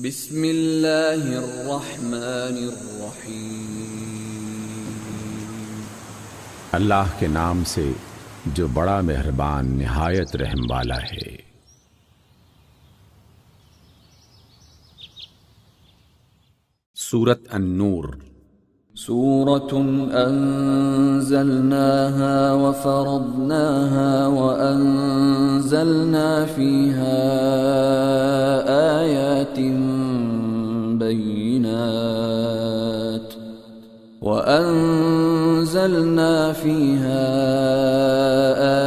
بسم اللہ الرحمن الرحیم۔ اللہ کے نام سے جو بڑا مہربان نہایت رحم والا ہے۔ سورۃ النور۔ سورة أنزلناها وفرضناها وأنزلنا فيها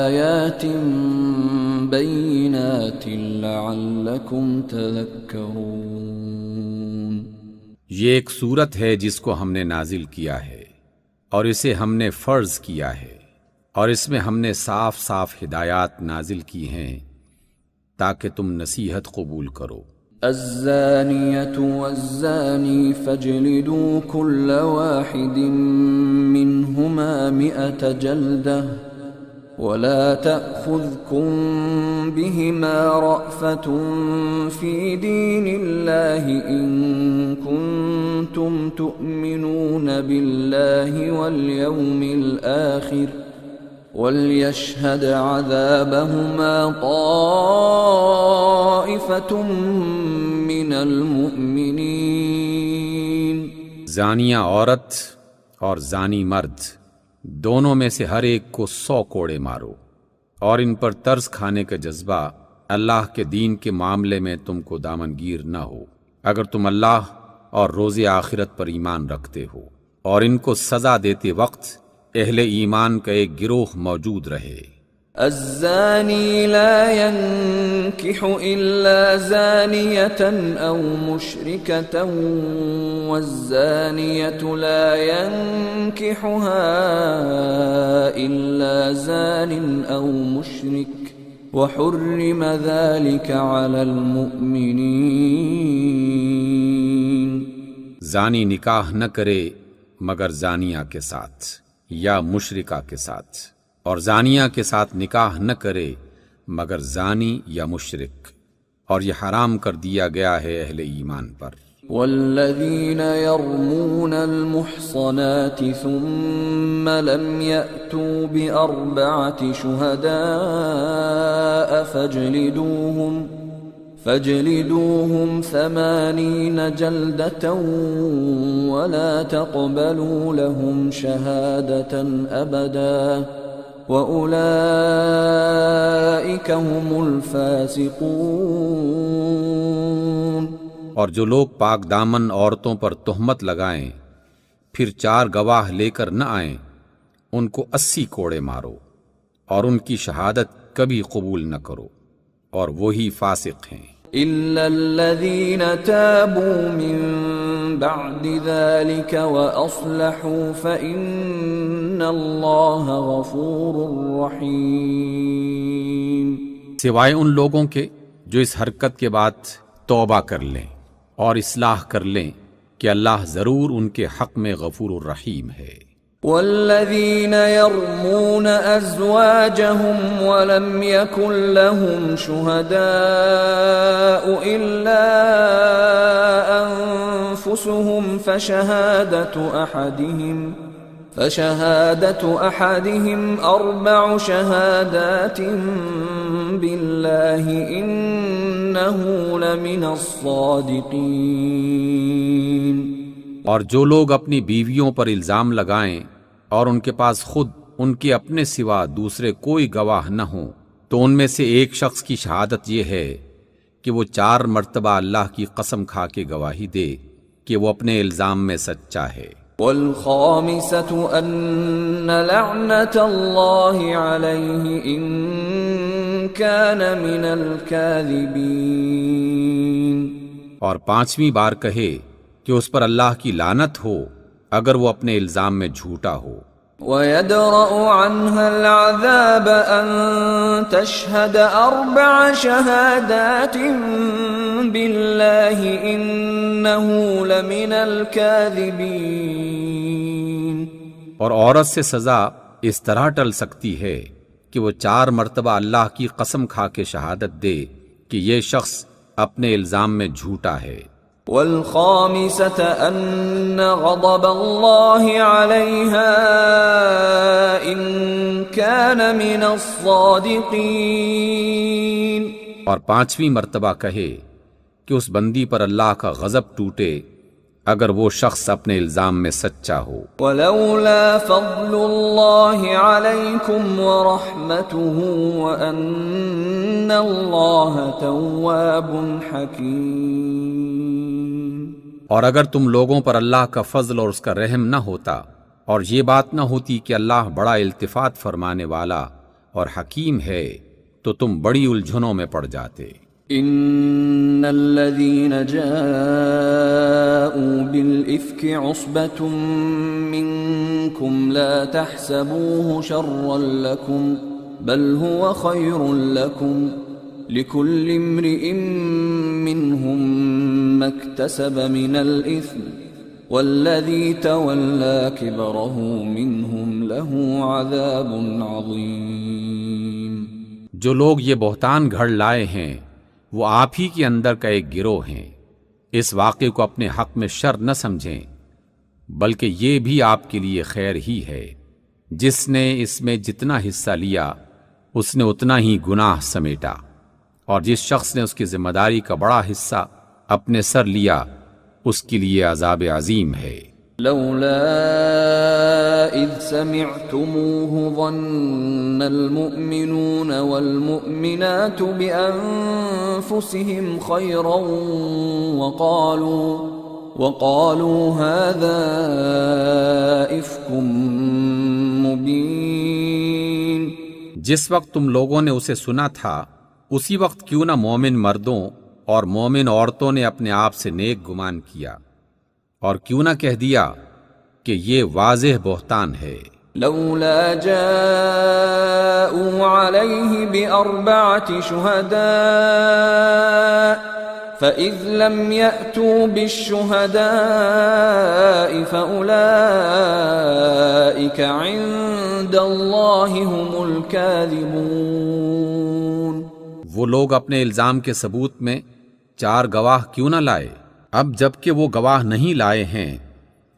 آيات بينات لعلكم تذكرون۔ یہ ایک سورت ہے جس کو ہم نے نازل کیا ہے اور اسے ہم نے فرض کیا ہے، اور اس میں ہم نے صاف صاف ہدایات نازل کی ہیں تاکہ تم نصیحت قبول کرو۔ الزانية والزاني فاجلدوا كل واحد منهما 100 جلدة ولا تأخذكم بهما رأفة في دين الله إن كنتم تؤمنون بالله واليوم الآخر وَلْيَشْهَدْ عَذَابَهُمَا طَائِفَةٌ مِّنَ الْمُؤْمِنِينَ۔ زانیہ عورت اور زانی مرد دونوں میں سے ہر ایک کو 100 کوڑے مارو، اور ان پر طرز کھانے کا جذبہ اللہ کے دین کے معاملے میں تم کو دامنگیر نہ ہو، اگر تم اللہ اور روز آخرت پر ایمان رکھتے ہو، اور ان کو سزا دیتے وقت اہل ایمان کا ایک گروہ موجود رہے۔ الزانی لا ينكح إلا زانية أو مشركة والزانية لا ينكحها إلا زان أو مشرك وحرم ذلك على المؤمنين۔ زانی نکاح نہ کرے مگر زانیہ کے ساتھ یا مشرکہ کے ساتھ، اور زانیہ کے ساتھ نکاح نہ کرے مگر زانی یا مشرک، اور یہ حرام کر دیا گیا ہے اہل ایمان پر۔ والذین یرمون المحصنات ثم لم یأتوا بأربعة شہداء فاجلدوهم 80 جلدة ولا تقبلوا لهم شهادة أبدا وأولئك هم الفاسقون۔ اور جو لوگ پاک دامن عورتوں پر تہمت لگائیں پھر 4 گواہ لے کر نہ آئیں، ان کو 80 کوڑے مارو اور ان کی شہادت کبھی قبول نہ کرو، اور وہی فاسق ہیں۔ إلا الذين تابوا من بعد ذلك وأصلحوا فإن الله غفور رحيم۔ سوائے ان لوگوں کے جو اس حرکت کے بعد توبہ کر لیں اور اصلاح کر لیں کہ اللہ ضرور ان کے حق میں غفور الرحیم ہے۔ والذین یرمون ازواجهم ولم يكن لهم شهداء الا انفسهم فشهادة احدهم 4 شهادات بالله انه لمن الصادقین۔ اور جو لوگ اپنی بیویوں پر الزام لگائیں اور ان کے پاس خود ان کے اپنے سوا دوسرے کوئی گواہ نہ ہوں، تو ان میں سے ایک شخص کی شہادت یہ ہے کہ وہ 4 مرتبہ اللہ کی قسم کھا کے گواہی دے کہ وہ اپنے الزام میں سچا ہے۔ والخامسة أن لعنة الله عليه إن كان من الكاذبين۔ اور 5ویں بار کہے کہ اس پر اللہ کی لعنت ہو اگر وہ اپنے الزام میں جھوٹا ہو۔ وَيَدْرَأُ عَنْهَا الْعَذَابَ أَن تَشْهَدَ 4 شَهَادَاتٍ بِاللَّهِ إِنَّهُ لَمِنَ الْكَاذِبِينَ۔ اور عورت سے سزا اس طرح ٹل سکتی ہے کہ وہ 4 مرتبہ اللہ کی قسم کھا کے شہادت دے کہ یہ شخص اپنے الزام میں جھوٹا ہے، والخامسة أن غضب الله عليها إن كان من الصادقين. اور پانچویں مرتبہ کہے کہ اس بندی پر اللہ کا غضب ٹوٹے اگر وہ شخص اپنے الزام میں سچا ہو. ولولا فضل الله عليكم ورحمته وأن الله تواب حكيم. اور اگر تم لوگوں پر اللہ کا فضل اور اس کا رحم نہ ہوتا اور یہ بات نہ ہوتی کہ اللہ بڑا التفات فرمانے والا اور حکیم ہے تو تم بڑی الجھنوں میں پڑ جاتے. ان الذين جاءوا بالافك عصبة منكم لا تحسبوه شرا لكم بل هو خير لكم لكل امرئ منهم ما اكتسب من الاثم والذي تولى كبره منهم له عذاب عظيم. جو لوگ یہ بہتان گھڑ لائے ہیں وہ آپ ہی کے اندر کا ایک گروہ ہیں. اس واقعے کو اپنے حق میں شر نہ سمجھیں بلکہ یہ بھی آپ کے لیے خیر ہی ہے. جس نے اس میں جتنا حصہ لیا اس نے اتنا ہی گناہ سمیٹا اور جس شخص نے اس کی ذمہ داری کا بڑا حصہ اپنے سر لیا اس کے لیے عذاب عظیم ہے. لولا اذ سمعتموه ظن المؤمنون والمؤمنات بانفسهم خيرا وقالوا هذا افك مبين. جس وقت تم لوگوں نے اسے سنا تھا اسی وقت کیوں نہ مومن مردوں اور مومن عورتوں نے اپنے آپ سے نیک گمان کیا اور کیوں نہ کہہ دیا کہ یہ واضح بہتان ہے. لولا جاءوا عليه بأربعة شهداء فإذ لم يأتوا بالشهداء فأولئك عند الله هم الكاذبون. وہ لوگ اپنے الزام کے ثبوت میں 4 گواہ کیوں نہ لائے؟ اب جب کہ وہ گواہ نہیں لائے ہیں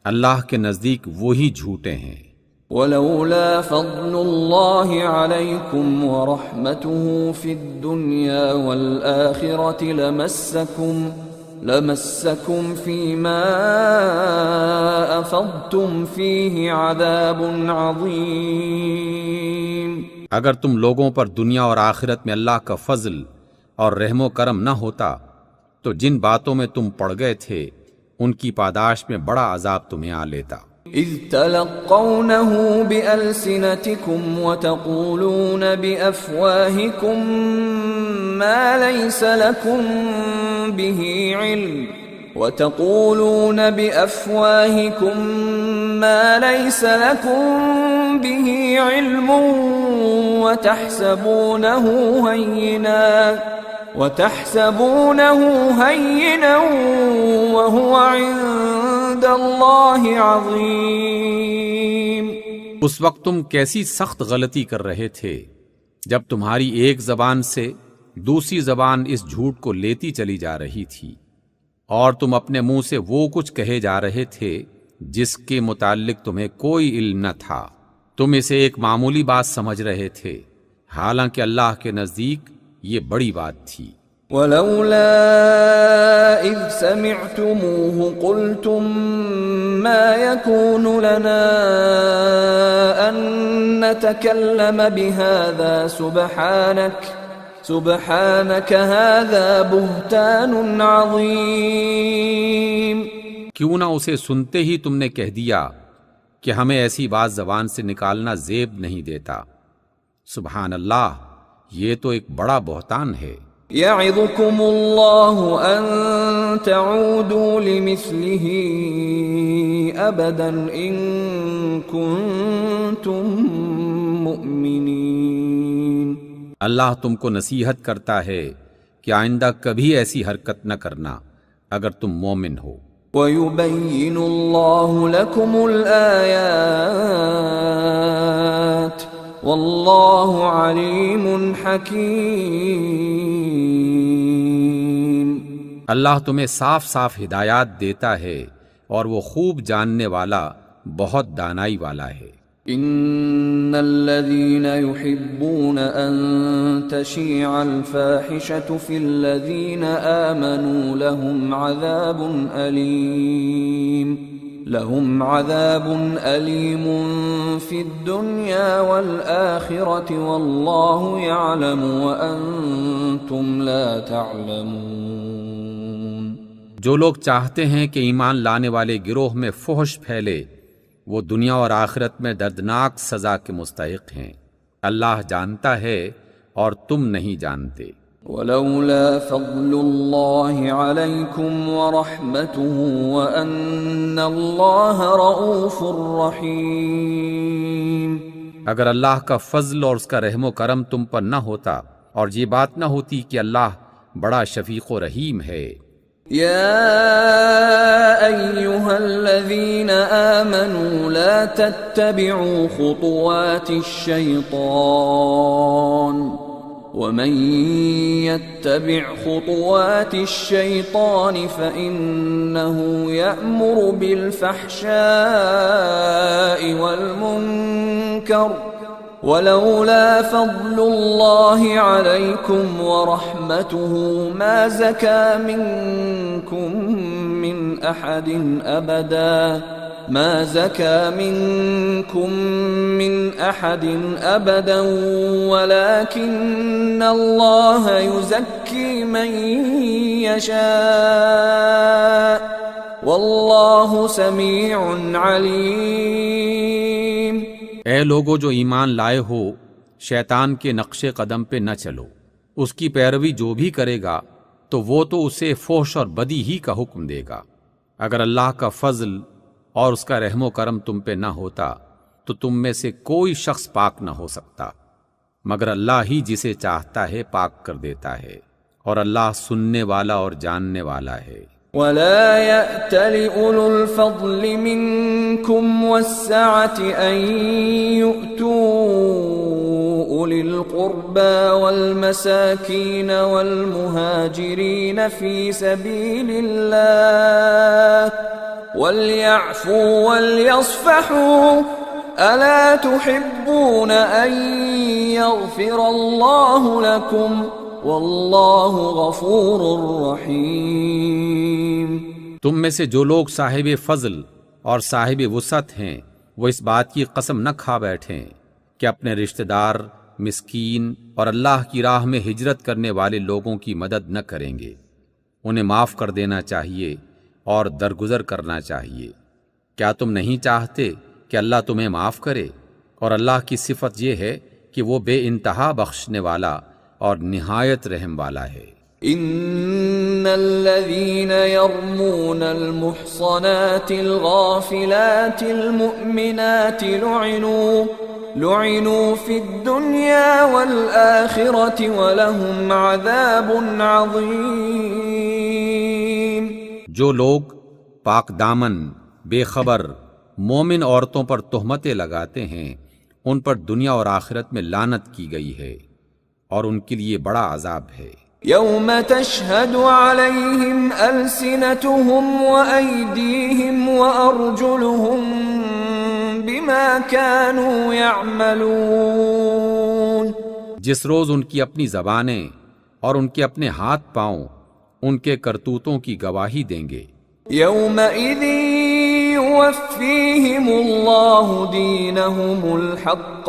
اللہ کے نزدیک وہی جھوٹے ہیں. ولولا فضل الله عليكم ورحمته في الدنيا والآخرة لمسكم فيما أفضتم فيه عذاب عظيم. اگر تم لوگوں پر دنیا اور آخرت میں اللہ کا فضل اور رحم و کرم نہ ہوتا تو جن باتوں میں تم پڑ گئے تھے ان کی پاداش میں بڑا عذاب تمہیں آ لیتا. اذ تلقونه بألسنتكم وتقولون بأفواهكم ما ليس لكم به علم وتحسبونه هينا وهو عند الله عظيم. اس وقت تم کیسی سخت غلطی کر رہے تھے جب تمہاری ایک زبان سے دوسری زبان اس جھوٹ کو لیتی چلی جا رہی تھی اور تم اپنے منہ سے وہ کچھ کہے جا رہے تھے جس کے متعلق تمہیں کوئی علم نہ تھا. تم اسے ایک معمولی بات سمجھ رہے تھے حالانکہ اللہ کے نزدیک یہ بڑی بات تھی. ولولا اذ سمعتموه قلتم ما يكون لنا ان نتكلم بهذا سبحانك هذا بهتان عظيم. کیوں نہ اسے سنتے ہی تم نے کہہ دیا کہ ہمیں ایسی بات زبان سے نکالنا زیب نہیں دیتا. سبحان اللہ، یہ تو ایک بڑا بہتان ہے. يعظكم الله ان تعودوا لمثله ابدا ان كنتم مؤمنين. اللہ تم کو نصیحت کرتا ہے کہ آئندہ کبھی ایسی حرکت نہ کرنا اگر تم مومن ہو. وَيُبَيِّنُ اللَّهُ لَكُمُ الْآيَاتِ وَاللَّهُ عَلِيمٌ حَكِيمٌ. اللہ تمہیں صاف صاف ہدایات دیتا ہے اور وہ خوب جاننے والا بہت دانائی والا ہے۔ ان الذين يحبون ان تشيع الفاحشة في الذين آمنوا لهم عذاب أليم في الدنيا والآخرة والله يعلم وأنتم لا تعلمون۔ جو لوگ چاہتے ہیں کہ ایمان لانے والے گروہ میں فحش پھیلے وہ دنیا اور آخرت میں دردناک سزا کے مستحق ہیں، اللہ جانتا ہے اور تم نہیں جانتے۔ ولولا فضل الله عليكم ورحمته وأن الله رؤوف رحيم۔ اگر اللہ کا فضل اور اس کا رحم و کرم تم پر نہ ہوتا اور یہ بات نہ ہوتی کہ اللہ بڑا شفیق و رحیم ہے۔ يا أيها الذين آمنوا لا تتبعوا خطوات الشيطان ومن يتبع خطوات الشيطان فإنه يأمر بالفحشاء والمنكر ولولا فضل الله عليكم ورحمته ما زكى منكم من أحد أبدا ولكن الله يزكي من يشاء والله سميع عليم۔ اے لوگو جو ایمان لائے ہو، شیطان کے نقش قدم پہ نہ چلو، اس کی پیروی جو بھی کرے گا تو وہ تو اسے فحش اور بدی ہی کا حکم دے گا۔ اگر اللہ کا فضل اور اس کا رحم و کرم تم پہ نہ ہوتا تو تم میں سے کوئی شخص پاک نہ ہو سکتا، مگر اللہ ہی جسے چاہتا ہے پاک کر دیتا ہے، اور اللہ سننے والا اور جاننے والا ہے۔ ولا يأتل أولو الفضل منكم والسعة أن يؤتوا أولي القربى والمساكين والمهاجرين في سبيل الله وليعفوا وليصفحوا ألا تحبون أن يغفر الله لكم واللہ غفور رحیم۔ تم میں سے جو لوگ صاحب فضل اور صاحب وسعت ہیں وہ اس بات کی قسم نہ کھا بیٹھیں کہ اپنے رشتہ دار، مسکین اور اللہ کی راہ میں ہجرت کرنے والے لوگوں کی مدد نہ کریں گے، انہیں معاف کر دینا چاہیے اور درگزر کرنا چاہیے۔ کیا تم نہیں چاہتے کہ اللہ تمہیں معاف کرے؟ اور اللہ کی صفت یہ ہے کہ وہ بے انتہا بخشنے والا اور نہایت رحم والا ہے۔ ان الذين يرمون المحصنات الغافلات المؤمنات لعنوا في الدنيا والآخرة ولهم عذاب عظيم۔ جو لوگ پاک دامن، بے خبر مومن عورتوں پر تہمتیں لگاتے ہیں ان پر دنیا اور آخرت میں لعنت کی گئی ہے اور ان کے لیے بڑا عذاب ہے۔ یوم تشہد علیہم السنتہم وایدیہم وارجلہم بما كانوا یعملون۔ جس روز ان کی اپنی زبانیں اور ان کے اپنے ہاتھ پاؤں ان کے کرتوتوں کی گواہی دیں گے۔ یومئذ یوفیہم اللہ دینہم الحق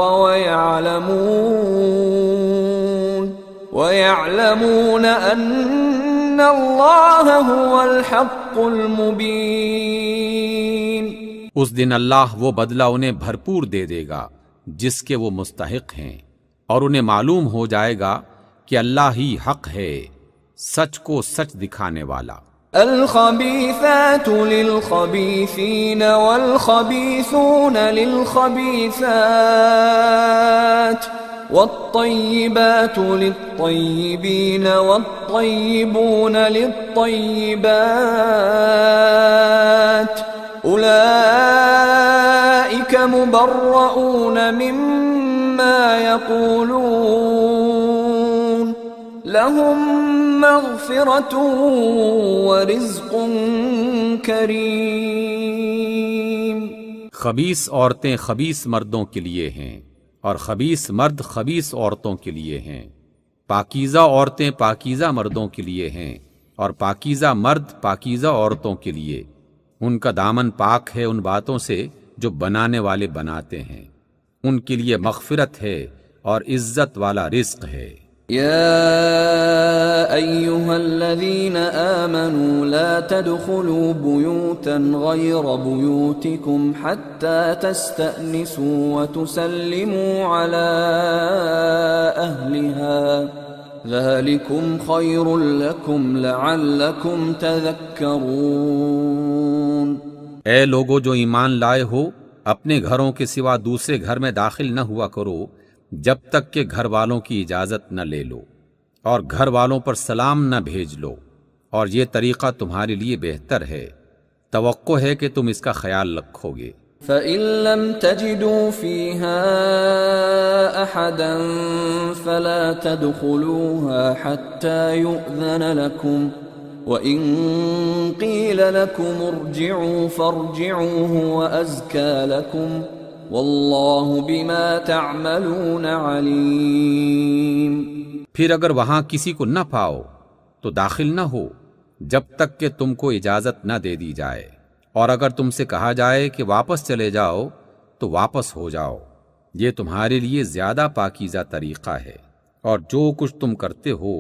وَيَعْلَمُونَ أَنَّ اللَّهَ هُوَ الْحَقُّ الْمُبِينُ۔ اس دن اللہ وہ بدلہ انہیں بھرپور دے دے گا جس کے وہ مستحق ہیں، اور انہیں معلوم ہو جائے گا کہ اللہ ہی حق ہے، سچ کو سچ دکھانے والا۔ الخبیثات للخبیثین والخبیثون للخبیثات والطیبات للطیبین والطیبون للطیبات اولئک مبرؤون مما یقولون لهم مغفرة ورزق کریم. خبیث عورتیں خبیث مردوں کے لیے ہیں اور خبیث مرد خبیث عورتوں کے لیے ہیں. پاکیزہ عورتیں پاکیزہ مردوں کے لیے ہیں اور پاکیزہ مرد پاکیزہ عورتوں کے لیے. ان کا دامن پاک ہے ان باتوں سے جو بنانے والے بناتے ہیں. ان کے لیے مغفرت ہے اور عزت والا رزق ہے. يا أيها الذين آمنوا لا تدخلوا بيوتا غير بيوتكم حتى تستأنسوا وتسلموا على أهلها ذلكم خير لكم لعلكم تذكرون. اے لوگو جو ایمان لائے ہو، اپنے گھروں کے سوا دوسرے گھر میں داخل نہ ہوا کرو جب تک کہ گھر والوں کی اجازت نہ لے لو، اور گھر والوں پر سلام نہ بھیج لو، اور یہ طریقہ تمہارے لیے بہتر ہے. توقع ہے کہ تم اس کا خیال رکھو گے. فَإِن لَّمْ تَجِدُوا فِيهَا أَحَدًا فَلَا تَدْخُلُوهَا حَتَّى يُؤْذَنَ لَكُمْ وَإِن قِيلَ لَكُمُ ارْجِعُوا فَارْجِعُوا هُوَ أَزْكَىٰ لَكُمْ وَاللَّهُ بِمَا تَعْمَلُونَ عَلِيمٌ. پھر اگر وہاں کسی کو نہ پاؤ تو داخل نہ ہو جب تک کہ تم کو اجازت نہ دے دی جائے، اور اگر تم سے کہا جائے کہ واپس چلے جاؤ تو واپس ہو جاؤ. یہ تمہارے لیے زیادہ پاکیزہ طریقہ ہے، اور جو کچھ تم کرتے ہو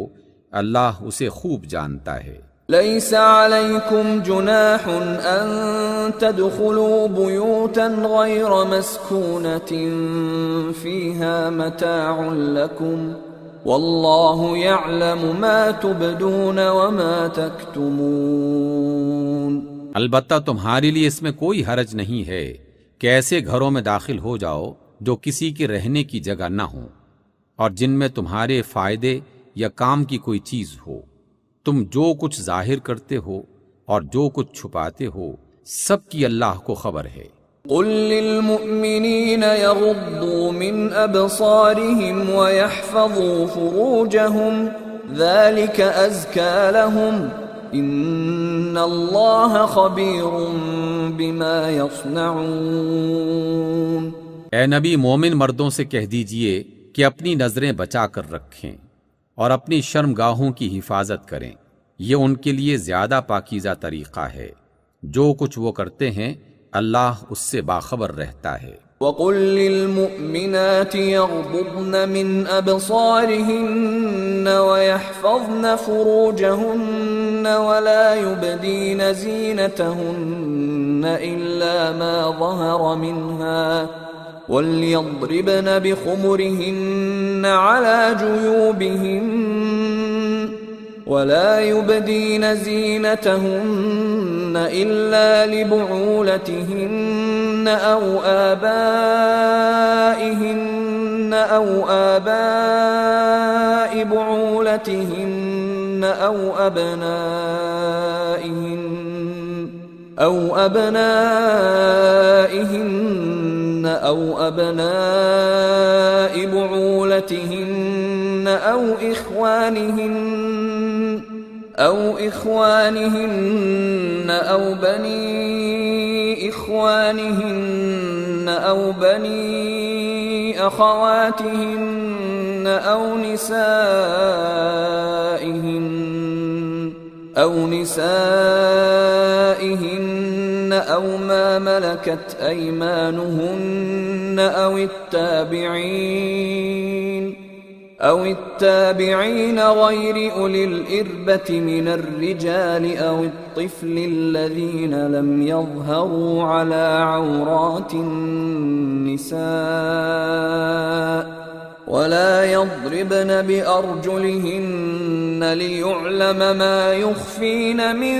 اللہ اسے خوب جانتا ہے. ليس عليكم جناح أن تدخلوا بيوتا غير مسكونة فيها متاع لكم والله يعلم ما تبدون وما تكتمون. البتہ تمہارے لیے اس میں کوئی حرج نہیں ہے کہ ایسے گھروں میں داخل ہو جاؤ جو کسی کے رہنے کی جگہ نہ ہوں اور جن میں تمہارے فائدے یا کام کی کوئی چیز ہو. تم جو کچھ ظاہر کرتے ہو اور جو کچھ چھپاتے ہو سب کی اللہ کو خبر ہے. قل للمؤمنين يغضوا من أبصارهم ويحفظوا فروجهم ذلك أزكى لهم إن الله خبير بما يصنعون. اے نبی، مومن مردوں سے کہہ دیجئے کہ اپنی نظریں بچا کر رکھیں اور اپنی شرمگاہوں کی حفاظت کریں، یہ ان کے لیے زیادہ پاکیزہ طریقہ ہے. جو کچھ وہ کرتے ہیں اللہ اس سے باخبر رہتا ہے. وَقُل لِّلْمُؤْمِنَاتِ يَغْضُضْنَ مِنْ أَبْصَارِهِنَّ وَيَحْفَظْنَ فُرُوجَهُنَّ وَلَا يُبْدِينَ زِينَتَهُنَّ إِلَّا مَا ظَهَرَ مِنْهَا وَلْيَضْرِبْنَ بِخُمُرِهِنَّ عَلَى جُيُوبِهِنَّ وَلَا يُبْدِينَ زِينَتَهُنَّ إِلَّا لِبُعُولَتِهِنَّ أَوْ آبَائِهِنَّ أَوْ آبَاءِ بُعُولَتِهِنَّ أَوْ أَبْنَائِهِنَّ أَوْ أَبْنَاءِ بُعُولَتِهِنَّ أَوْ إِخْوَانِهِنَّ أَوْ بَنِي إِخْوَانِهِنَّ أَوْ بَنِي أَخَوَاتِهِنَّ أَوْ نِسَائِهِنَّ أَوْ مَا مَلَكَتْ أَيْمَانُهُنَّ أَوِ التَّابِعِينَ غَيْرِ أُولِي الْإِرْبَةِ مِنَ الرِّجَالِ أَوِ الطِّفْلِ الَّذِينَ لَمْ يَظْهَرُوا عَلَى عَوْرَاتِ النِّسَاءِ وَلَا يَضْرِبْنَ بِأَرْجُلِهِنَّ لِيُعْلَمَ مَا يُخْفِينَ مِنْ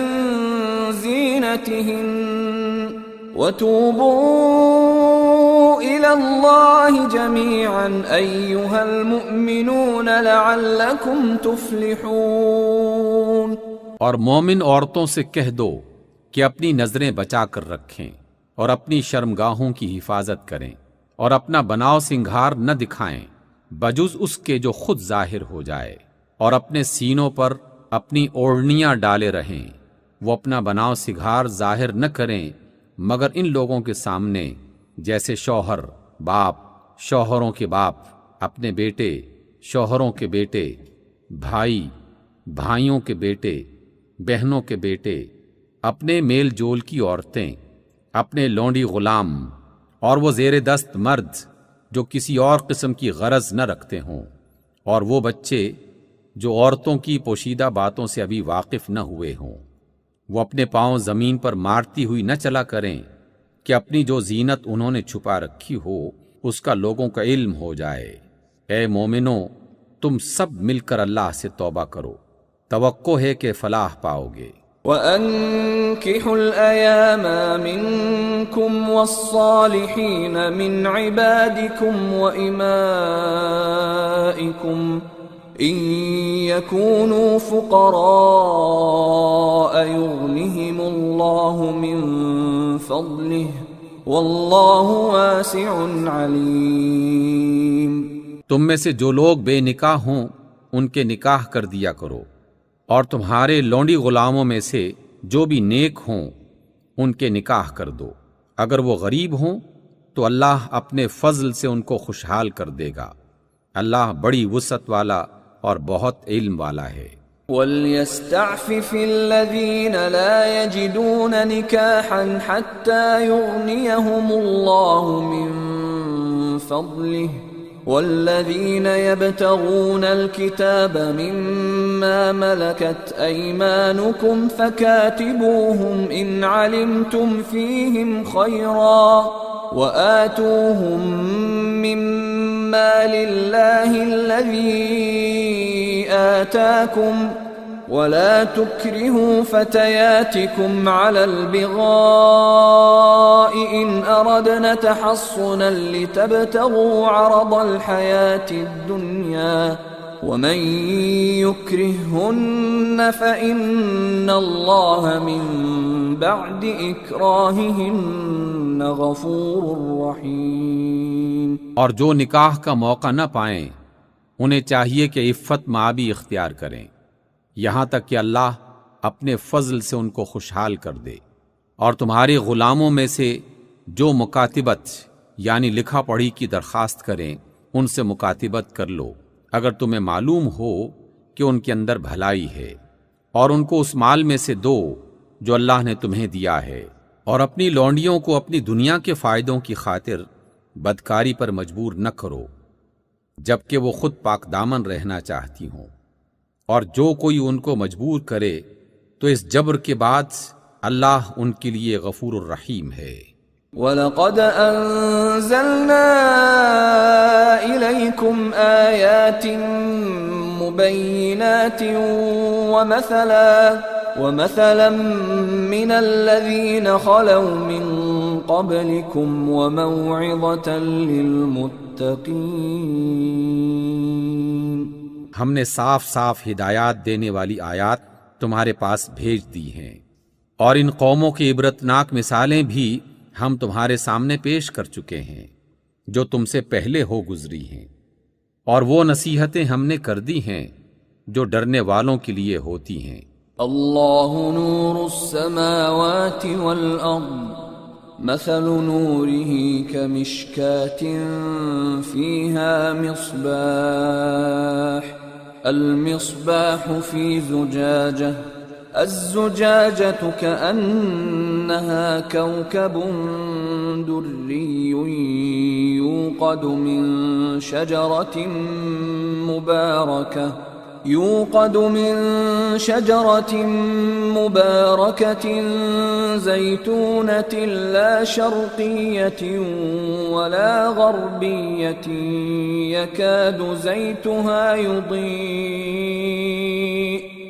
زِينَتِهِنَّ وَتُوبُوا إِلَى اللَّهِ جَمِيعًا أَيُّهَا الْمُؤْمِنُونَ لَعَلَّكُمْ تُفْلِحُونَ. اور مومن عورتوں سے کہہ دو کہ اپنی نظریں بچا کر رکھیں اور اپنی شرمگاہوں کی حفاظت کریں اور اپنا بناؤ سنگھار نہ دکھائیں بجز اس کے جو خود ظاہر ہو جائے. اور اپنے سینوں پر اپنی اوڑھنیاں ڈالے رہیں، وہ اپنا بناؤ سگھار ظاہر نہ کریں مگر ان لوگوں کے سامنے جیسے شوہر، باپ، شوہروں کے باپ، اپنے بیٹے، شوہروں کے بیٹے، بھائی، بھائیوں کے بیٹے، بہنوں کے بیٹے، اپنے میل جول کی عورتیں، اپنے لونڈی غلام، اور وہ زیر دست مرد جو کسی اور قسم کی غرض نہ رکھتے ہوں، اور وہ بچے جو عورتوں کی پوشیدہ باتوں سے ابھی واقف نہ ہوئے ہوں۔ وہ اپنے پاؤں زمین پر مارتی ہوئی نہ چلا کریں کہ اپنی جو زینت انہوں نے چھپا رکھی ہو اس کا لوگوں کا علم ہو جائے۔ اے مومنو، تم سب مل کر اللہ سے توبہ کرو، توقع ہے کہ فلاح پاؤ گے۔ وَأَنكِحُوا الْأَيَامَ مِنكُمْ وَالصَّالِحِينَ مِنْ عِبَادِكُمْ وَإِمَائِكُمْ إِن يَكُونُوا فُقَرَاءَ يُغْنِهِمُ اللَّهُ مِن فَضْلِهِ وَاللَّهُ وَاسِعٌ عَلِيمٌ۔ تم میں سے جو لوگ بے نکاح ہوں ان کے نکاح کر دیا کرو، اور تمہارے لونڈی غلاموں میں سے جو بھی نیک ہوں ان کے نکاح کر دو، اگر وہ غریب ہوں تو اللہ اپنے فضل سے ان کو خوشحال کر دے گا، اللہ بڑی وسعت والا اور بہت علم والا ہے۔ وَلْيَسْتَعْفِفِ الَّذِينَ لَا يَجِدُونَ نِكَاحًا حَتَّى يُغْنِيَهُمُ اللَّهُ مِن فَضْلِهِ وَالَّذِينَ يَبْتَغُونَ الْكِتَابَ مِمَّا مَلَكَتْ أَيْمَانُكُمْ فَكَاتِبُوهُمْ إِنْ عَلِمْتُمْ فِيهِمْ خَيْرًا وَآتُوهُمْ مِمَّا لِلَّهِ الَّذِي آتَاكُمْ وَلَا تُكْرِهُوا فَتَيَاتِكُمْ عَلَى الْبِغَاءِ إِنْ أَرَدْنَ تَحَصُّنًا لِتَبْتَغُوا عَرَضَ الْحَيَاةِ الدُّنْيَا وَمَن يُكْرِههُّنَّ فَإِنَّ اللَّهَ مِن بَعْدِ إِكْرَاهِهِنَّ غَفُورٌ رَّحِيمٌ۔ اور جو نکاح کا موقع نہ پائیں انہیں چاہیے کہ عفت مآبی اختیار کریں یہاں تک کہ اللہ اپنے فضل سے ان کو خوشحال کر دے، اور تمہارے غلاموں میں سے جو مکاتبت یعنی لکھا پڑھی کی درخواست کریں ان سے مکاتبت کر لو اگر تمہیں معلوم ہو کہ ان کے اندر بھلائی ہے، اور ان کو اس مال میں سے دو جو اللہ نے تمہیں دیا ہے، اور اپنی لونڈیوں کو اپنی دنیا کے فائدوں کی خاطر بدکاری پر مجبور نہ کرو جبکہ وہ خود پاک دامن رہنا چاہتی ہوں، اور جو کوئی ان کو مجبور کرے تو اس جبر کے بعد اللہ ان کے لیے غفور الرحیم ہے۔ وَلَقَدْ أَنزَلْنَا إِلَيْكُمْ آيَاتٍ مُبَيِّنَاتٍ وَمَثَلًا مِّنَ الَّذِينَ خَلَوْا مِن قَبْلِكُمْ وَمَوْعِظَةً لِّلْمُتَّقِينَ۔ ہم نے صاف صاف ہدایات دینے والی آیات تمہارے پاس بھیج دی ہیں، اور ان قوموں کی عبرتناک مثالیں بھی ہم تمہارے سامنے پیش کر چکے ہیں جو تم سے پہلے ہو گزری ہیں، اور وہ نصیحتیں ہم نے کر دی ہیں جو ڈرنے والوں کے لیے ہوتی ہیں۔ اللہ نور السماوات والارض مثل نوره كمشكاة فيها مصباح المصباح في زجاجة الزجاجة كأنها كوكب دري يوقد من شجرة مباركة زيتونة لا شرقية ولا غربية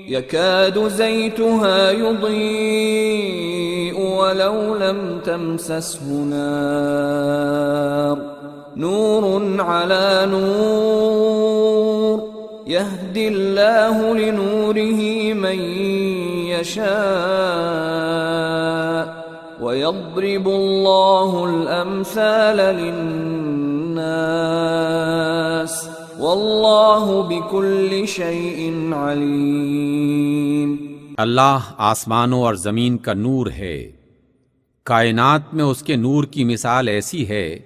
يكاد زيتها يضيء ولو لم تمسسه نار نور على نور يهدي الله لنوره من يشاء ويضرب الله الأمثال للناس واللہ بکل شیء علیم۔ اللہ آسمانوں اور زمین کا نور ہے۔ کائنات میں اس کے نور کی مثال ایسی ہے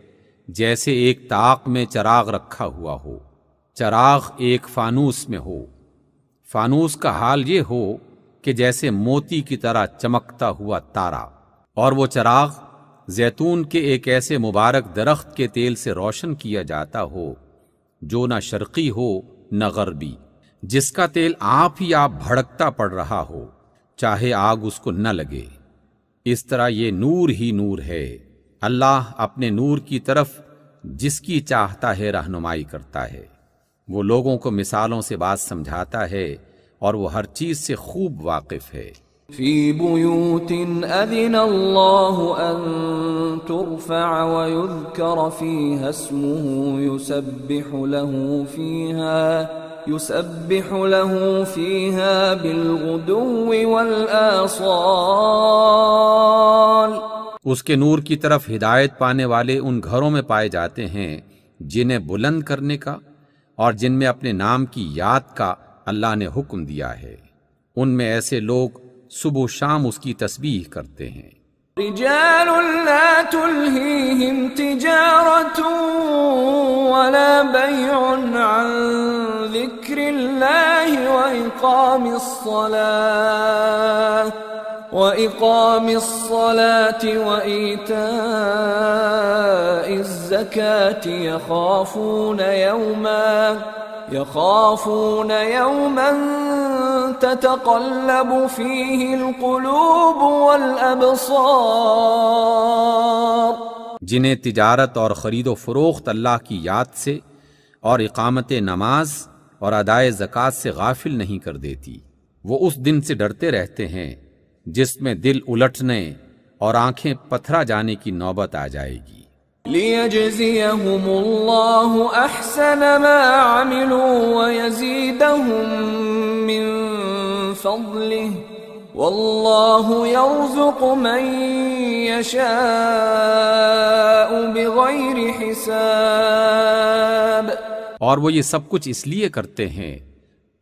جیسے ایک طاق میں چراغ رکھا ہوا ہو، چراغ ایک فانوس میں ہو، فانوس کا حال یہ ہو کہ جیسے موتی کی طرح چمکتا ہوا تارا، اور وہ چراغ زیتون کے ایک ایسے مبارک درخت کے تیل سے روشن کیا جاتا ہو جو نہ شرقی ہو نہ غربی، جس کا تیل آپ ہی آپ بھڑکتا پڑ رہا ہو، چاہے آگ اس کو نہ لگے۔ اس طرح یہ نور ہی نور ہے۔ اللہ اپنے نور کی طرف جس کی چاہتا ہے رہنمائی کرتا ہے۔ وہ لوگوں کو مثالوں سے بات سمجھاتا ہے اور وہ ہر چیز سے خوب واقف ہے۔ فی بیوت اذن اللہ ان ترفع ویذکر فیہا اسمہ یسبح له فیہا بالغدو والآصال۔ اس کے نور کی طرف ہدایت پانے والے ان گھروں میں پائے جاتے ہیں جنہیں بلند کرنے کا اور جن میں اپنے نام کی یاد کا اللہ نے حکم دیا ہے۔ ان میں ایسے لوگ صبح و شام اس کی تسبیح کرتے ہیں۔ رجال لا تلہیہم تجارت ولا بیع عن ذکر اللہ وإقام الصلاة وإيتاء الزكاة يخافون يوما تتقلب فيه القلوب والأبصار۔ جنہیں تجارت اور خرید و فروخت اللہ کی یاد سے اور اقامت نماز اور ادائے زکوٰۃ سے غافل نہیں کر دیتی، وہ اس دن سے ڈرتے رہتے ہیں جس میں دل الٹنے اور آنکھیں پتھرا جانے کی نوبت آ جائے گی۔ لِيَجْزِيَهُمُ اللَّهُ أَحْسَنَ مَا عَمِلُوا وَيَزِيدَهُم مِّن فَضْلِهِ وَاللَّهُ يَرْزُقُ مَن يَشَاءُ بِغَيْرِ حِسَابٍ۔ اور وہ یہ سب کچھ اس لیے کرتے ہیں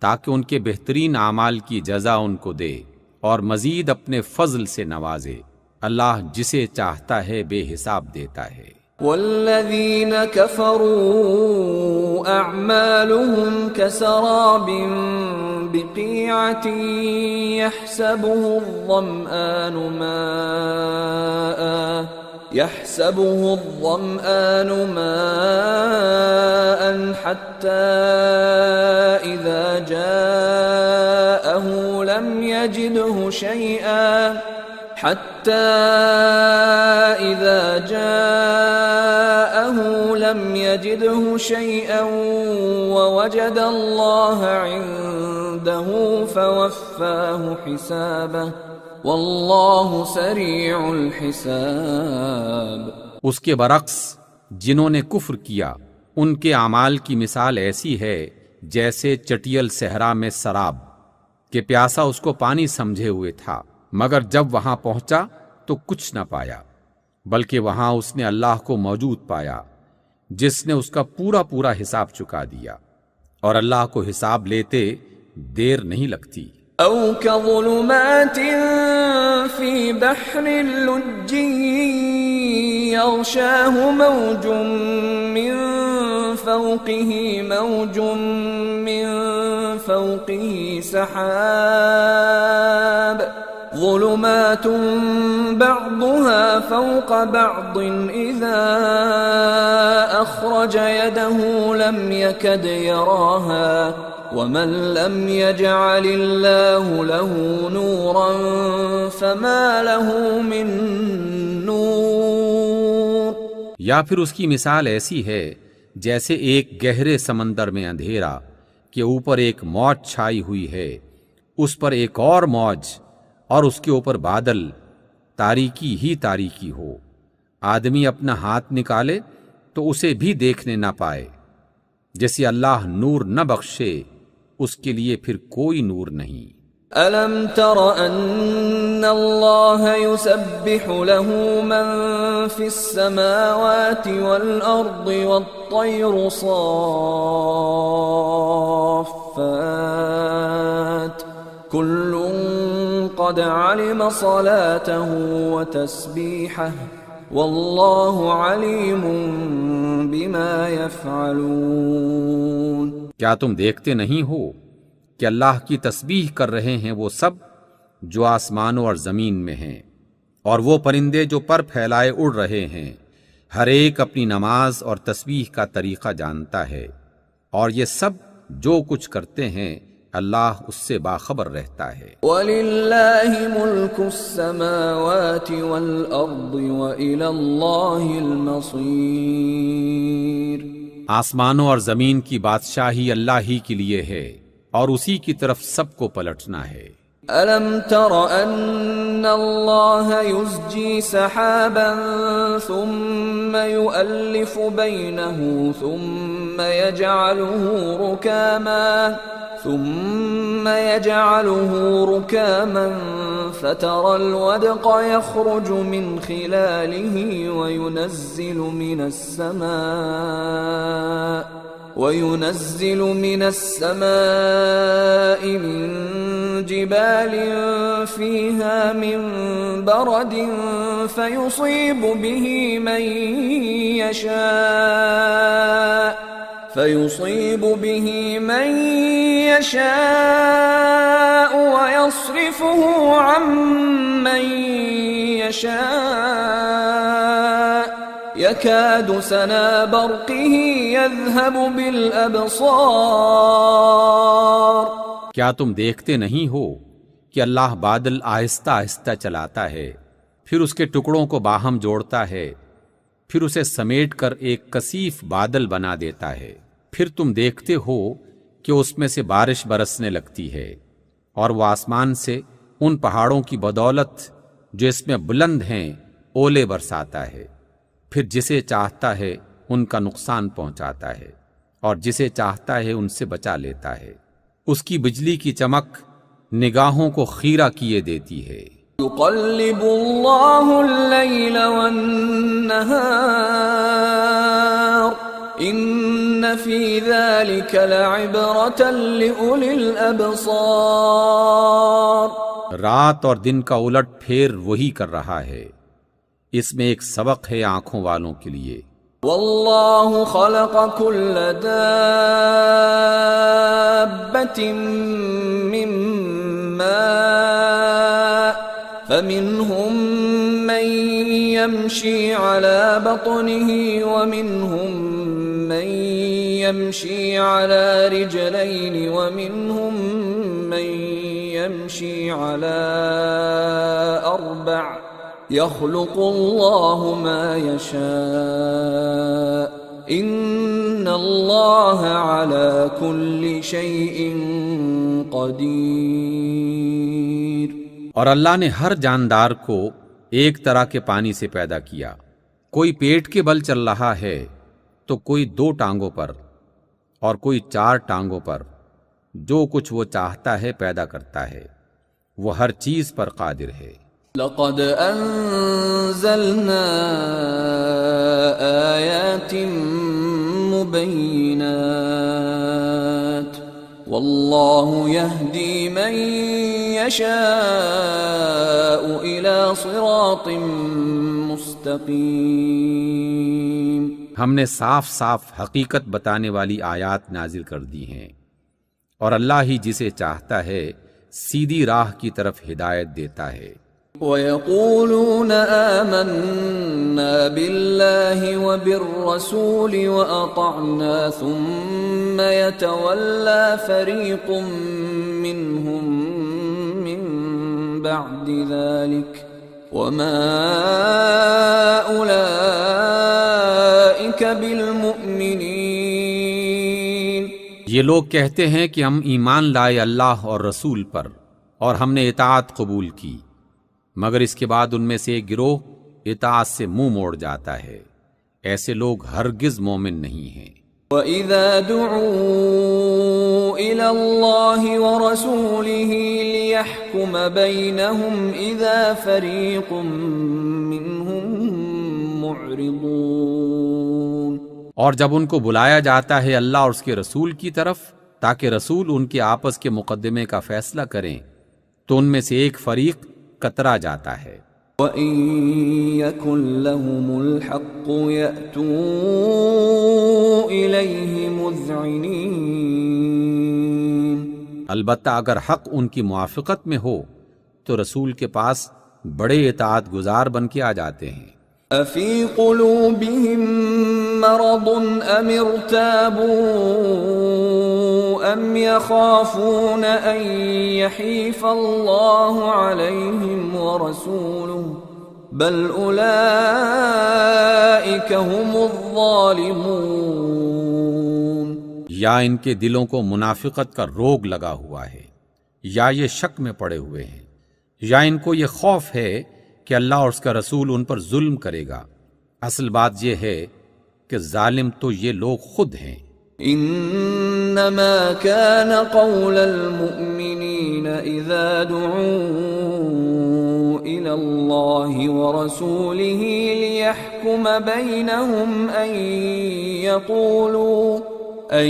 تاکہ ان کے بہترین اعمال کی جزا ان کو دے اور مزید اپنے فضل سے نوازے۔ اللہ جسے چاہتا ہے بے حساب دیتا ہے۔ والذین کفروا اعمالهم کسراب بقیعة يحسبه الظمآن ماء حتى إذا جاءه لم يجده شيئا ووجد الله عنده فوفاه حسابه واللہ سریع الحساب۔ اس کے برعکس جنہوں نے کفر کیا ان کے اعمال کی مثال ایسی ہے جیسے چٹیل صحرا میں سراب کہ پیاسا اس کو پانی سمجھے ہوئے تھا، مگر جب وہاں پہنچا تو کچھ نہ پایا، بلکہ وہاں اس نے اللہ کو موجود پایا جس نے اس کا پورا حساب چکا دیا، اور اللہ کو حساب لیتے دیر نہیں لگتی۔ او كظلمات في بحر لجي يغشاه موج من فوقه سحاب ظلمات بعضها فوق بعض إذا أخرج يده لم يكد يراها ومن لم يجعل الله له نورا فما له من نور۔ یا پھر اس کی مثال ایسی ہے جیسے ایک گہرے سمندر میں اندھیرا کہ اوپر ایک موج چھائی ہوئی ہے، اس پر ایک اور موج، اور اس کے اوپر بادل، تاریکی ہی تاریکی ہو، آدمی اپنا ہاتھ نکالے تو اسے بھی دیکھنے نہ پائے۔ جیسے اللہ نور نہ بخشے اس کے لیے پھر کوئی نور نہیں۔ أَلَمْ تَرَ أَنَّ اللَّهَ يُسَبِّحُ لَهُ مَن فِي السَّمَاوَاتِ وَالْأَرْضِ وَالطَّيْرُ صَافَّاتٍ كُلٌّ قَدْ عَلِمَ صَلَاتَهُ وَتَسْبِيحَهُ وَاللَّهُ عَلِيمٌ بِمَا يَفْعَلُونَ۔ کیا تم دیکھتے نہیں ہو کہ اللہ کی تسبیح کر رہے ہیں وہ سب جو آسمانوں اور زمین میں ہیں، اور وہ پرندے جو پر پھیلائے اڑ رہے ہیں، ہر ایک اپنی نماز اور تسبیح کا طریقہ جانتا ہے، اور یہ سب جو کچھ کرتے ہیں اللہ اس سے باخبر رہتا ہے۔ وَلِلَّهِ مُلْكُ السَّمَاوَاتِ وَالْأَرْضِ وَإِلَى اللَّهِ الْمَصِيرُ۔ آسمانوں اور زمین کی بادشاہی اللہ ہی کے لیے ہے، اور اسی کی طرف سب کو پلٹنا ہے۔ أَلَمْ تَرَ أَنَّ اللَّهَ يُزْجِي سَحَابًا ثُمَّ يُؤَلِّفُ بَيْنَهُ ثُمَّ يَجْعَلُهُ رُكَامًا فَتَرَى الْوَدْقَ يَخْرُجُ مِنْ خِلَالِهِ وَيُنَزِّلُ مِنَ السَّمَاءِ مِن جِبَالٍ فِيهَا مِن بَرَدٍ فَيُصِيبُ بِهِ مَن يَشَاءُ وَيَصْرِفُهُ عَن مَّن يَشَاءُ يَكَادُ سَنَا بَرْقِهِ يَذْهَبُ بِالْأَبْصَارِ۔ کیا تم دیکھتے نہیں ہو کہ اللہ بادل آہستہ آہستہ چلاتا ہے، پھر اس کے ٹکڑوں کو باہم جوڑتا ہے، پھر اسے سمیٹ کر ایک کثیف بادل بنا دیتا ہے، پھر تم دیکھتے ہو کہ اس میں سے بارش برسنے لگتی ہے، اور وہ آسمان سے ان پہاڑوں کی بدولت جو اس میں بلند ہیں اولے برساتا ہے، پھر جسے چاہتا ہے ان کا نقصان پہنچاتا ہے، اور جسے چاہتا ہے ان سے بچا لیتا ہے۔ اس کی بجلی کی چمک نگاہوں کو خیرہ کیے دیتی ہے۔ يُقَلِّبُ اللَّهُ اللَّيْلَ وَالنَّهَارَ إِنَّ فِي ذَلِكَ لَعِبْرَةً لِأُولِي الْأَبْصَارِ۔ رات اور دن کا الٹ پھیر وہی کر رہا ہے، اس میں ایک سبق ہے آنکھوں والوں کے لیے۔ وَاللَّهُ خَلَقَ كُلَّ دَابَّةٍ مِّن مَّاءٍ فَمِنْهُم مَّن يَمْشِي عَلَى بَطْنِهِ وَمِنْهُم مَّن يَمْشِي عَلَى رِجْلَيْنِ وَمِنْهُم مَّن يَمْشِي عَلَى أَرْبَعٍ يَخْلُقُ اللَّهُ مَا يَشَاءُ إِنَّ اللَّهَ عَلَى كُلِّ شَيْءٍ قَدِيرٌ۔ اور اللہ نے ہر جاندار کو ایک طرح کے پانی سے پیدا کیا، کوئی پیٹ کے بل چل رہا ہے تو کوئی 2 ٹانگوں پر اور کوئی 4 ٹانگوں پر، جو کچھ وہ چاہتا ہے پیدا کرتا ہے، وہ ہر چیز پر قادر ہے۔ لَقَدْ أَنزَلْنَا آيَاتٍ مُبَيِّنَاتٍ وَاللَّهُ يَهْدِي مَن يَشَاءُ إِلَى صِرَاطٍ مُسْتَقِيمٍ۔ ہم نے صاف صاف حقیقت بتانے والی آیات نازل کر دی ہیں، اور اللہ ہی جسے چاہتا ہے سیدھی راہ کی طرف ہدایت دیتا ہے۔ وَيَقُولُونَ آمَنَّا بِاللَّهِ وَبِالرَّسُولِ وَأَطَعْنَا ثُمَّ يَتَوَلَّى فَرِيقٌ مِّنْهُمْ مِّن بَعْدِ ذَلِكَ وَمَا أُولَئِكَ بِالْمُؤْمِنِينَ۔ یہ لوگ کہتے ہیں کہ ہم ایمان لائے اللہ اور رسول پر، اور ہم نے اطاعت قبول کی، مگر اس کے بعد ان میں سے ایک گروہ اطاعت سے منہ موڑ جاتا ہے، ایسے لوگ ہرگز مومن نہیں ہیں۔ وَإِذَا دُعُوا إِلَى اللَّهِ وَرَسُولِهِ لِيَحْكُمَ بَيْنَهُمْ إِذَا فَرِيقٌ مِّنْهُمْ مُعْرِضُونَ۔ اور جب ان کو بلایا جاتا ہے اللہ اور اس کے رسول کی طرف تاکہ رسول ان کے آپس کے مقدمے کا فیصلہ کریں تو ان میں سے ایک فریق کترا جاتا ہے۔ وَإِن يَكُن لَّهُمُ الْحَقُّ يَأْتُوا إِلَيْهِ مُذْعِنِينَ۔ البتہ اگر حق ان کی موافقت میں ہو تو رسول کے پاس بڑے اطاعت گزار بن کے آ جاتے ہیں۔ أَفِي قُلُوبِهِم مَّرَضٌ أَمِ ارْتَابُوا أَمْ يَخَافُونَ أَن يَحِيفَ اللَّهُ عَلَيْهِمْ وَرَسُولُهُ بَلْ أُولَئِكَ هُمُ الظَّالِمُونَ۔ یا ان کے دلوں کو منافقت کا روگ لگا ہوا ہے، یا یہ شک میں پڑے ہوئے ہیں، یا ان کو یہ خوف ہے کہ اللہ اور اس کا رسول ان پر ظلم کرے گا۔ اصل بات یہ ہے کہ ظالم تو یہ لوگ خود ہیں۔ انما كان قول المؤمنين اذا دعوا الى الله ورسوله ليحكم بينهم ان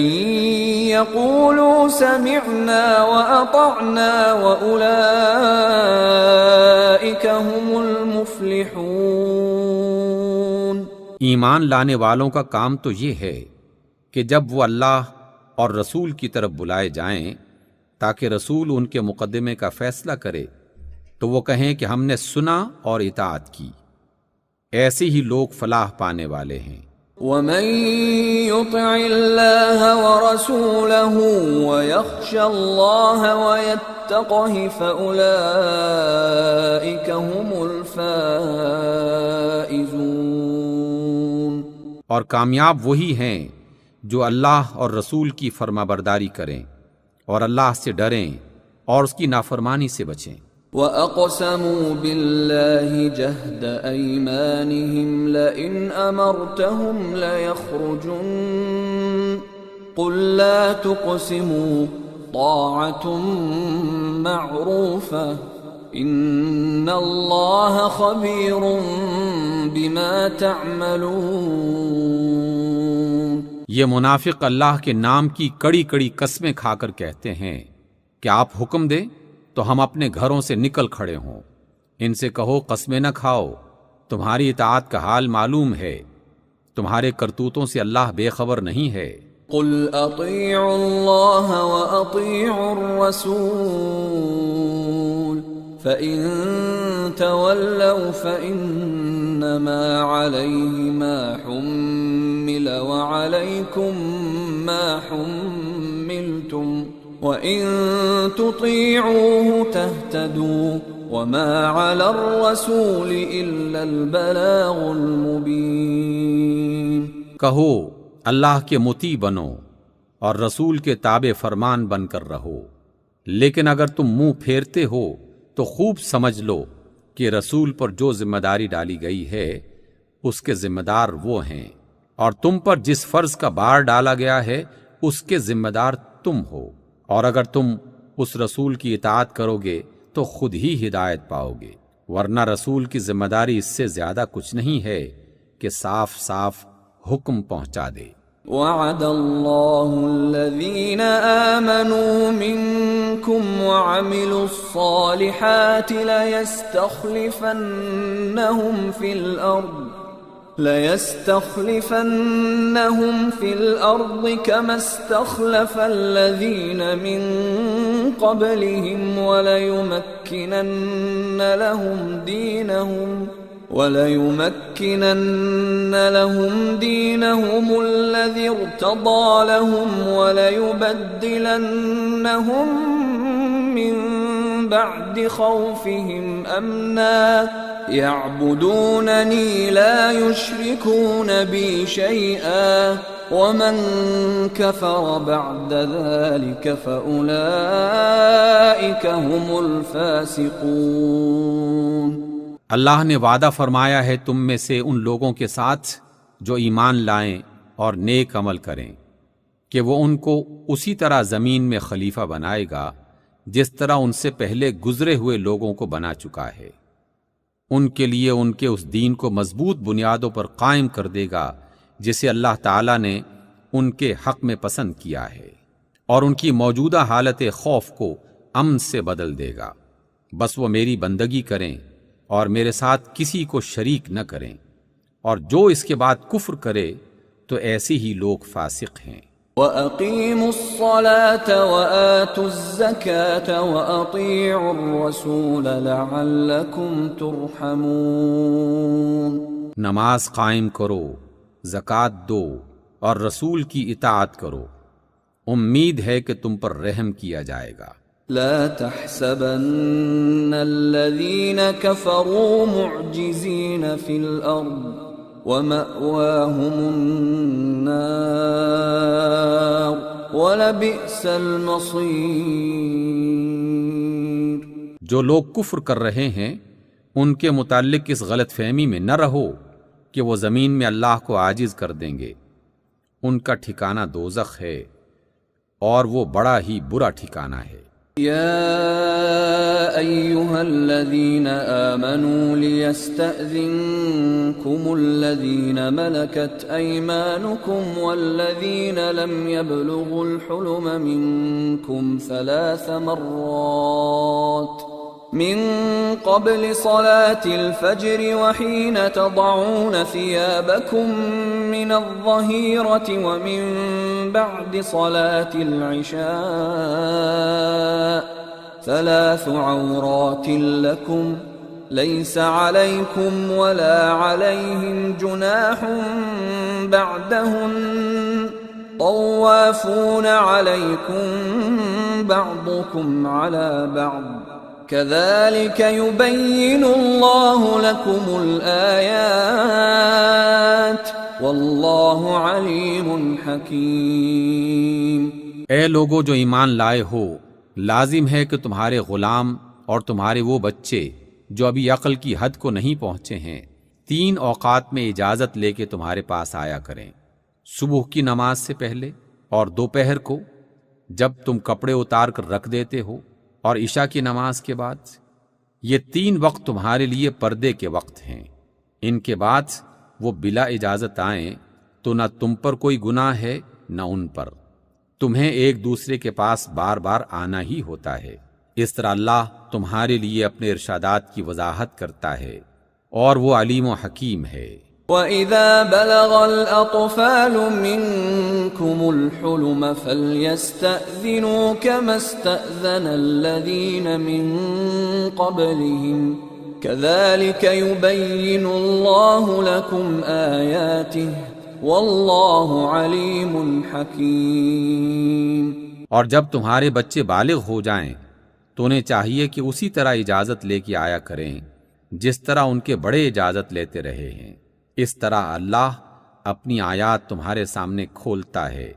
يقولوا سمعنا واطعنا واولئك هم المفلحون۔ ایمان لانے والوں کا کام تو یہ ہے کہ جب وہ اللہ اور رسول کی طرف بلائے جائیں تاکہ رسول ان کے مقدمے کا فیصلہ کرے تو وہ کہیں کہ ہم نے سنا اور اطاعت کی، ایسے ہی لوگ فلاح پانے والے ہیں۔ وَمَن يُطِعِ اللَّهَ وَرَسُولَهُ وَيَخْشَ اللَّهَ وَيَتَّقْهِ فَأُولَئِكَ هُمُ الْفَائِزُونَ۔ اور کامیاب وہی ہیں جو اللہ اور رسول کی فرمانبرداری کریں اور اللہ سے ڈریں اور اس کی نافرمانی سے بچیں۔ وَأَقْسَمُوا بِاللَّهِ جَهْدَ أَيْمَانِهِمْ لَئِنْ أَمَرْتَهُمْ لَيَخْرُجُنَّ قُل لَّا تُقْسِمُوا طَاعَةٌ مَّعْرُوفَةٌ إِنَّ اللَّهَ خَبِيرٌ بِمَا تَعْمَلُونَ۔ یہ منافق اللہ کے نام کی کڑی کڑی قسمیں کھا کر کہتے ہیں کہ آپ حکم دیں تو ہم اپنے گھروں سے نکل کھڑے ہوں۔ ان سے کہو قسمیں نہ کھاؤ، تمہاری اطاعت کا حال معلوم ہے، تمہارے کرتوتوں سے اللہ بے خبر نہیں ہے۔ قل اطیعوا اللہ واطیعوا الرسول فإن تولوا فإنما علیہ ما حمل وعلیکم ما حملتم وَإِن تُطِيعُوهُ تَهْتَدُوا وَمَا عَلَى الرَّسُولِ إِلَّا الْبَلَاغُ الْمُبِينُ۔ کہو اللہ کے مطیع بنو اور رسول کے تابع فرمان بن کر رہو، لیکن اگر تم منہ پھیرتے ہو تو خوب سمجھ لو کہ رسول پر جو ذمہ داری ڈالی گئی ہے اس کے ذمہ دار وہ ہیں، اور تم پر جس فرض کا بار ڈالا گیا ہے اس کے ذمہ دار تم ہو، اور اگر تم اس رسول کی اطاعت کرو گے تو خود ہی ہدایت پاؤ گے، ورنہ رسول کی ذمہ داری اس سے زیادہ کچھ نہیں ہے کہ صاف صاف حکم پہنچا دے۔ وعد اللہ الذین آمنوا منکم وعملوا الصالحات لَيَسْتَخْلِفَنَّهُمْ فِي الْأَرْضِ كَمَا اسْتَخْلَفَ الَّذِينَ مِنْ قَبْلِهِمْ وَلَيُمَكِّنَنَّ لَهُمْ دِينَهُمُ الَّذِي ارْتَضَىٰ لَهُمْ وَلَيُبَدِّلَنَّهُمْ مِنْ بَعْدِ خَوْفِهِمْ أَمْنًا يَعْبُدُونَنِي لَا يُشْرِكُونَ بِي شَيْئًا وَمَنْ كَفَرَ بَعْدَ ذَلِكَ فَأُولَئِكَ هُمُ الْفَاسِقُونَ۔ اللہ نے وعدہ فرمایا ہے تم میں سے ان لوگوں کے ساتھ جو ایمان لائیں اور نیک عمل کریں، کہ وہ ان کو اسی طرح زمین میں خلیفہ بنائے گا جس طرح ان سے پہلے گزرے ہوئے لوگوں کو بنا چکا ہے۔ ان کے لیے ان کے اس دین کو مضبوط بنیادوں پر قائم کر دے گا جسے اللہ تعالیٰ نے ان کے حق میں پسند کیا ہے، اور ان کی موجودہ حالت خوف کو امن سے بدل دے گا۔ بس وہ میری بندگی کریں اور میرے ساتھ کسی کو شریک نہ کریں، اور جو اس کے بعد کفر کرے تو ایسے ہی لوگ فاسق ہیں۔ وَأَقِيمُوا الصَّلَاةَ وَآتُوا الزَّكَاةَ وَأَطِيعُوا الرَّسُولَ لَعَلَّكُمْ تُرْحَمُونَ۔ نماز قائم کرو، زکوٰۃ دو اور رسول کی اطاعت کرو، امید ہے کہ تم پر رحم کیا جائے گا۔ لا تحسبن الذين كفروا معجزين في الأرض ومأواهم النار ولبئس المصير۔ جو لوگ کفر کر رہے ہیں ان کے متعلق اس غلط فہمی میں نہ رہو کہ وہ زمین میں اللہ کو عاجز کر دیں گے، ان کا ٹھکانہ دوزخ ہے اور وہ بڑا ہی برا ٹھکانہ ہے۔ يا أيها الذين آمنوا ليستأذنكم الذين ملكت أيمانكم والذين لم يبلغوا الحلم منكم 3 مرات من قبل صلاة الفجر وحين تضعون ثيابكم من الظهيرة ومن بعد صلاة العشاء 3 عورات لكم ليس عليكم ولا عليهم جناح بعدهن طوافون عليكم بعضكم على بعض كذلك يبين الله لكم الآيات واللہ علیم حکیم۔ اے لوگو جو ایمان لائے ہو، لازم ہے کہ تمہارے غلام اور تمہارے وہ بچے جو ابھی عقل کی حد کو نہیں پہنچے ہیں 3 اوقات میں اجازت لے کے تمہارے پاس آیا کریں، صبح کی نماز سے پہلے اور دوپہر کو جب تم کپڑے اتار کر رکھ دیتے ہو، اور عشاء کی نماز کے بعد۔ یہ 3 وقت تمہارے لیے پردے کے وقت ہیں، ان کے بعد وہ بلا اجازت آئیں تو نہ تم پر کوئی گناہ ہے نہ ان پر، تمہیں ایک دوسرے کے پاس بار بار آنا ہی ہوتا ہے۔ اس طرح اللہ تمہارے لیے اپنے ارشادات کی وضاحت کرتا ہے اور وہ علیم و حکیم ہے۔ وَإِذَا بَلَغَ الْأَطْفَالُ مِنكُمُ الْحُلُمَ فَلْيَسْتَأْذِنُوا كَمَا اسْتَأْذَنَ الَّذِينَ مِن قَبْلِهِمْ كَذَلِكَ يُبَيِّنُ اللَّهُ لَكُمْ آيَاتِهِ وَاللَّهُ عَلِيمٌ حَكِيمٌ۔ اور جب تمہارے بچے بالغ ہو جائیں تو انہیں چاہیے کہ اسی طرح اجازت لے کے آیا کریں جس طرح ان کے بڑے اجازت لیتے رہے ہیں۔ اس طرح اللہ اپنی آیات تمہارے سامنے کھولتا ہے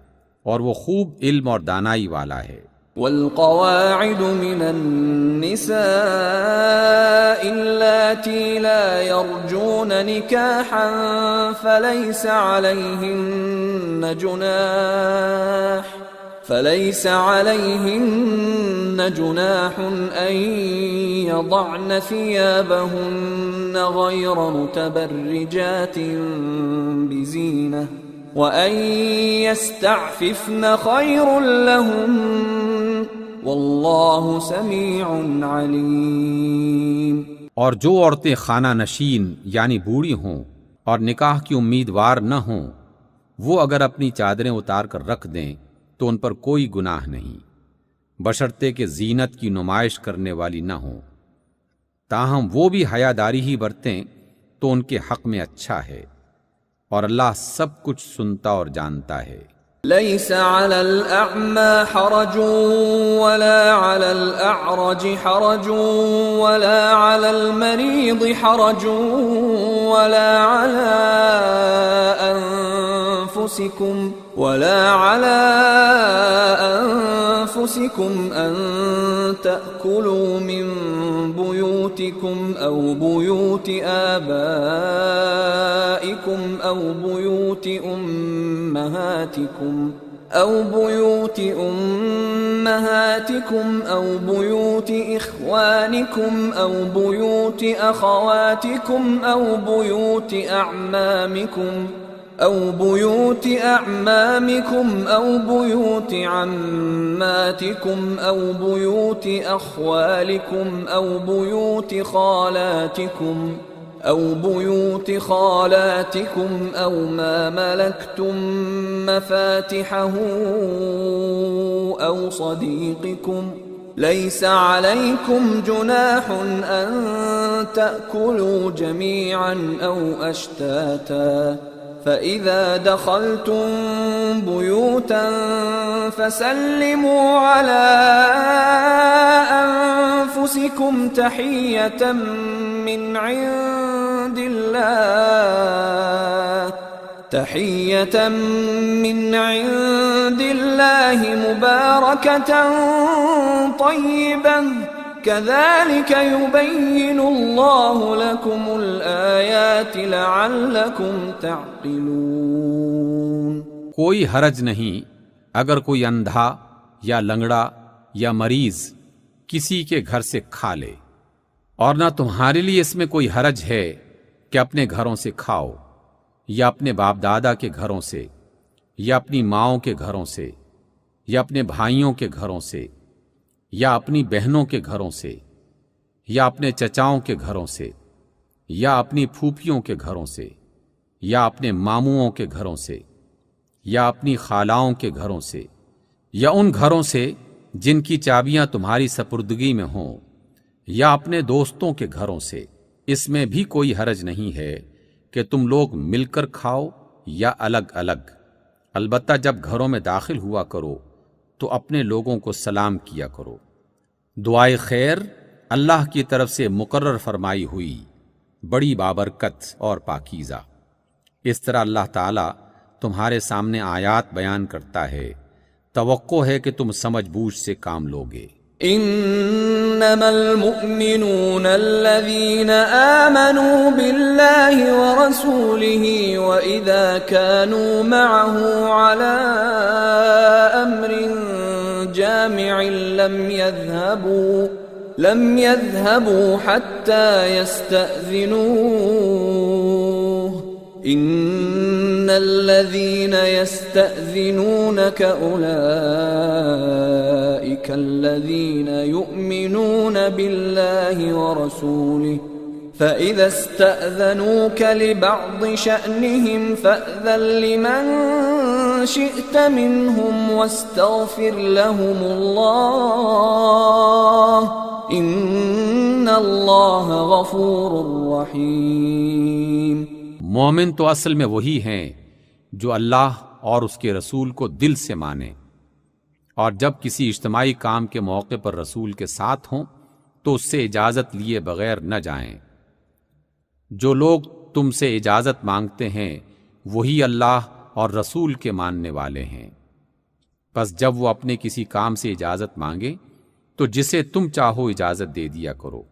اور وہ خوب علم اور دانائی والا ہے۔ والقواعد من النساء اللاتي لا يرجون نكاحا فليس عليهن جناح أن يضعن ثيابهن غير متبرجات بزينة وأن يستعففن خير لهم واللہ سمیع علیم۔ اور جو عورتیں خانہ نشین یعنی بوڑھی ہوں اور نکاح کی امیدوار نہ ہوں، وہ اگر اپنی چادریں اتار کر رکھ دیں تو ان پر کوئی گناہ نہیں، بشرطے کہ زینت کی نمائش کرنے والی نہ ہوں، تاہم وہ بھی حیاداری ہی برتیں تو ان کے حق میں اچھا ہے، اور اللہ سب کچھ سنتا اور جانتا ہے۔ ليس على الأعمى حرج ولا على الأعرج حرج ولا على المريض حرج ولا على أنفسكم أن تأكلوا من بيوتكم أو بيوت آبائكم أو بيوت أمهاتكم أو بيوت أمهاتكم أو بيوت إخوانكم أو بيوت أخواتكم أو بيوت أعمامكم أو بيوت أعمامكم أو بيوت عماتكم أو بيوت أخوالكم أو بيوت خالاتكم أو ما ملكتم مفاتحه أو صديقكم ليس عليكم جناح أن تأكلوا جميعا أو أشتاتا فإذا دخلتم بيوتا فسلموا على أنفسكم تحية من عند الله مباركة طيبة كذلك يبين الله لكم الآيات لعلكم تعقلون۔ کوئی حرج نہیں اگر کوئی اندھا یا لنگڑا یا مریض کسی کے گھر سے کھا لے، اور نہ تمہارے لیے اس میں کوئی حرج ہے کہ اپنے گھروں سے کھاؤ، یا اپنے باپ دادا کے گھروں سے، یا اپنی ماؤں کے گھروں سے، یا اپنے بھائیوں کے گھروں سے، یا اپنی بہنوں کے گھروں سے، یا اپنے چچاؤں کے گھروں سے، یا اپنی پھوپھیوں کے گھروں سے، یا اپنے ماموؤں کے گھروں سے، یا اپنی خالاؤں کے گھروں سے، یا ان گھروں سے جن کی چابیاں تمہاری سپردگی میں ہوں، یا اپنے دوستوں کے گھروں سے۔ اس میں بھی کوئی حرج نہیں ہے کہ تم لوگ مل کر کھاؤ یا الگ الگ، البتہ جب گھروں میں داخل ہوا کرو تو اپنے لوگوں کو سلام کیا کرو۔ دعائے خیر اللہ کی طرف سے مقرر فرمائی ہوئی، بڑی بابرکت اور پاکیزہ۔ اس طرح اللہ تعالیٰ تمہارے سامنے آیات بیان کرتا ہے، توقع ہے کہ تم سمجھ بوجھ سے کام لوگے۔ انما المؤمنون الذين آمنوا بالله ورسوله واذا كانوا معه على امر جامع لم يذهبوا حتى يستأذنوه ان الذين يستأذنونك اولئك الذين يؤمنون بالله ورسوله فإذا استأذنوك لبعض شأنهم فأذن لمن شئت منهم واستغفر لهم الله إن الله غفور رحيم۔ مومن تو اصل میں وہی ہیں جو اللہ اور اس کے رسول کو دل سے مانے، اور جب کسی اجتماعی کام کے موقع پر رسول کے ساتھ ہوں تو اس سے اجازت لیے بغیر نہ جائیں۔ جو لوگ تم سے اجازت مانگتے ہیں وہی اللہ اور رسول کے ماننے والے ہیں۔ پس جب وہ اپنے کسی کام سے اجازت مانگے تو جسے تم چاہو اجازت دے دیا کرو،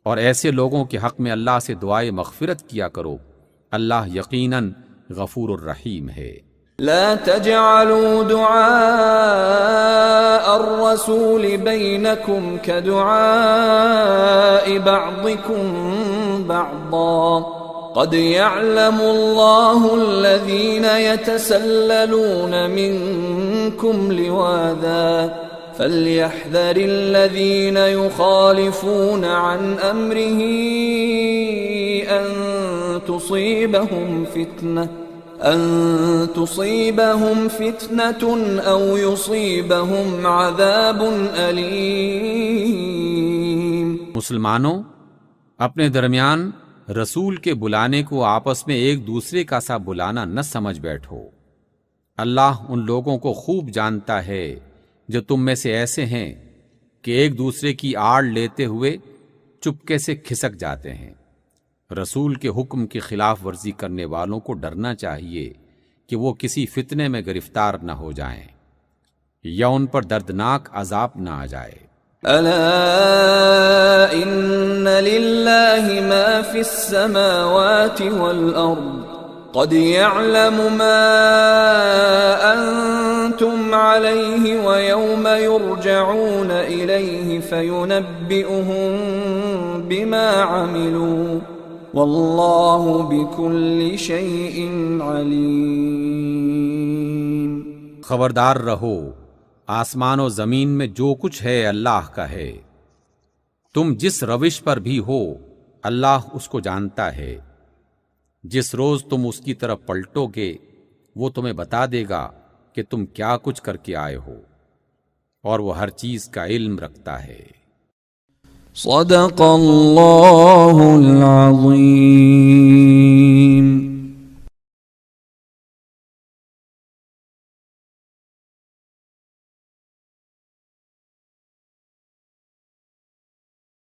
اور ایسے لوگوں کے حق میں اللہ سے دعائے مغفرت کیا کرو، اللہ یقیناً غفور الرحیم ہے۔ لا تجعلوا دعاء الرسول بينكم كدعاء بعضكم بعضا قد يعلم الله الذين يتسللون منكم لواذا فليحذر الذين يخالفون عن أمره أن تصيبهم فتنة أو يصيبهم عذاب أليم۔ مسلمانوں، اپنے درمیان رسول کے بلانے کو آپس میں ایک دوسرے کا سا بلانا نہ سمجھ بیٹھو۔ اللہ ان لوگوں کو خوب جانتا ہے جو تم میں سے ایسے ہیں کہ ایک دوسرے کی آڑ لیتے ہوئے چپکے سے کھسک جاتے ہیں۔ رسول کے حکم کی خلاف ورزی کرنے والوں کو ڈرنا چاہیے کہ وہ کسی فتنے میں گرفتار نہ ہو جائیں یا ان پر دردناک عذاب نہ آ جائے۔ الا ان للہ ما فی السماوات والارض قد يعلم ما أنتم عليه ويوم يرجعون إليه فينبئهم بما عملوا والله بكل شيء عليم۔ خبردار رہو، آسمان و زمین میں جو کچھ ہے اللہ کا ہے، تم جس روش پر بھی ہو اللہ اس کو جانتا ہے۔ جس روز تم اس کی طرف پلٹو گے وہ تمہیں بتا دے گا کہ تم کیا کچھ کر کے آئے ہو، اور وہ ہر چیز کا علم رکھتا ہے۔ صدق اللہ العظیم۔